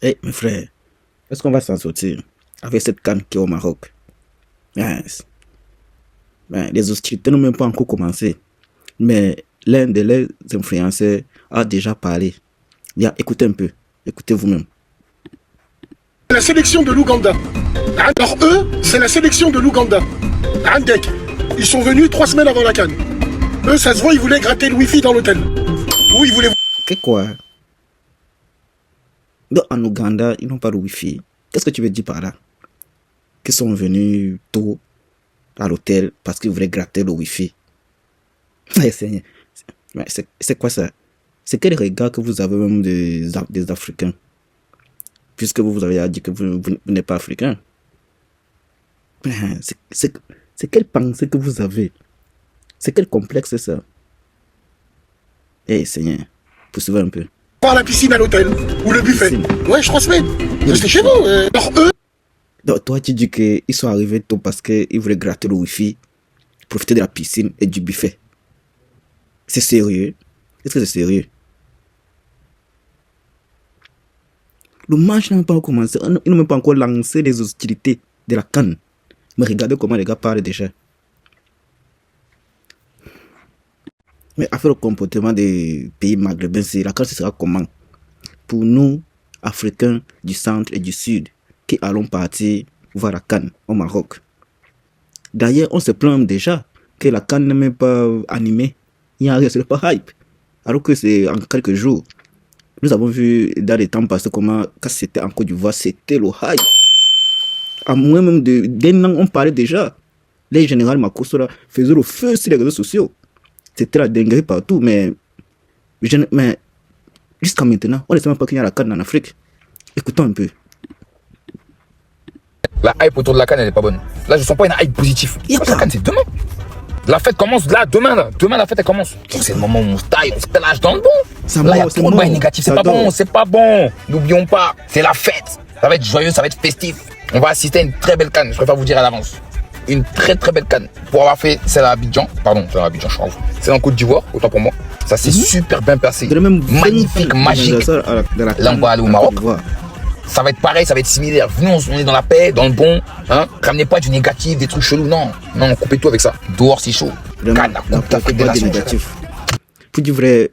Eh, mes frères, est-ce qu'on va s'en sortir avec cette canne qui est au Maroc? Yes. Ben, les hostilités n'ont même pas encore commencé. Mais l'un de leurs influenceurs a déjà parlé. Bien, écoutez un peu. Écoutez vous-même. La sélection de l'Ouganda. Alors eux, c'est la sélection de l'Ouganda. Andek, ils sont venus 3 semaines avant la CAN. Eux, ça se voit, ils voulaient gratter le wifi dans l'hôtel. Ou ils voulaient... Que quoi? Donc, en Ouganda, ils n'ont pas de wifi. Qu'est-ce que tu veux dire par là? Qu'ils sont venus tôt à l'hôtel parce qu'ils voulaient gratter le wifi. C'est quoi ça? C'est quel regard que vous avez même des Africains? Puisque vous avez dit que vous n'êtes pas africain. C'est quelle pensée que vous avez? C'est quel complexe c'est ça? Eh Seigneur, poursuivez un peu. Par la piscine à l'hôtel, ou le buffet. Ouais, 3 semaines. C'était chez vous. Alors eux... Donc toi tu dis qu'ils sont arrivés tôt parce qu'ils voulaient gratter le wifi, profiter de la piscine et du buffet. C'est sérieux? Est-ce que c'est sérieux? Le match n'a même pas commencé. Ils n'ont même pas encore lancé les hostilités de la CAN. Mais regardez comment les gars parlent déjà. Mais affaire au comportement des pays maghrébins, la CAN, ce sera comment? Pour nous, Africains du centre et du sud, qui allons partir voir la CAN au Maroc. D'ailleurs, on se plaint déjà que la CAN n'est même pas animée. Il n'y a rien, c'est pas hype. Alors que c'est en quelques jours. Nous avons vu dans les temps passés comment, quand c'était en Côte d'Ivoire, c'était le hype. À moins même d'un an, on parlait déjà. Les généraux Makossora faisaient le feu sur les réseaux sociaux. C'était la dinguerie partout, mais jusqu'à maintenant, on ne sait même pas qu'il y a la CAN en Afrique. Écoutons un peu. La hype autour de la CAN, elle n'est pas bonne. Là, je sens pas une hype positive. La CAN, c'est demain. La fête commence là, demain là. Demain, la fête, elle commence. C'est le moment où on se taille, on se pélage dans le bon. Là, il y a trop de bails négatifs. C'est pas bon, c'est pas bon. N'oublions pas, c'est la fête. Ça va être joyeux, ça va être festif. On va assister à une très belle CAN. Je préfère vous dire à l'avance. Une très très belle CAN. Pour avoir fait celle à Abidjan. Pardon, celle à Abidjan, je suis en ouf. C'est en Côte d'Ivoire, autant pour moi. Ça s'est super bien passé. Magnifique, magique. Là, on va aller au Maroc. Ça va être pareil, ça va être similaire. Nous, on est dans la paix, dans le bon. Hein? Ramenez pas du négatif, des trucs chelous. Non, non, coupez tout avec ça. Dehors, c'est chaud. Pour du vrai,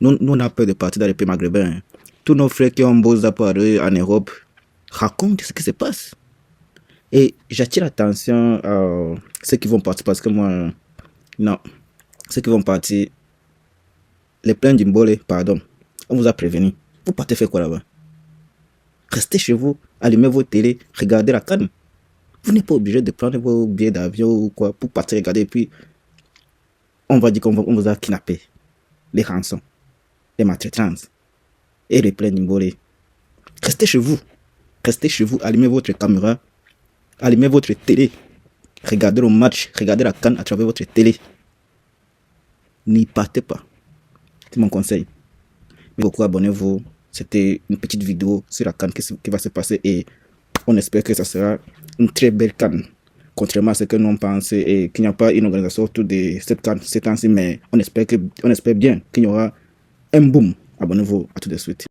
nous on a peur de partir dans les pays maghrébins. Tous nos frères qui ont beaux appareils en Europe racontent ce qui se passe. Et j'attire l'attention à ceux qui vont partir parce que moi, non, ceux qui vont partir, les pleins d'Imbole, pardon, on vous a prévenu. Vous partez faire quoi là-bas? Restez chez vous, allumez vos télés, regardez la CAN. Vous n'êtes pas obligé de prendre vos billets d'avion ou quoi pour partir regarder. Et puis, on va dire qu'on vous a kidnappé. Les rançons, les maltraitances et les pleins d'Imbole. Restez chez vous. Restez chez vous, allumez votre caméra, allumez votre télé. Regardez le match, regardez la CAN à travers votre télé. N'y partez pas. C'est mon conseil. Mais beaucoup, abonnez-vous. C'était une petite vidéo sur la CAN qui va se passer et on espère que ça sera une très belle CAN. Contrairement à ce que nous pensons et qu'il n'y a pas une organisation autour de cette CAN ces temps-ci, mais on espère bien qu'il y aura un boom. Abonnez-vous à tout de suite.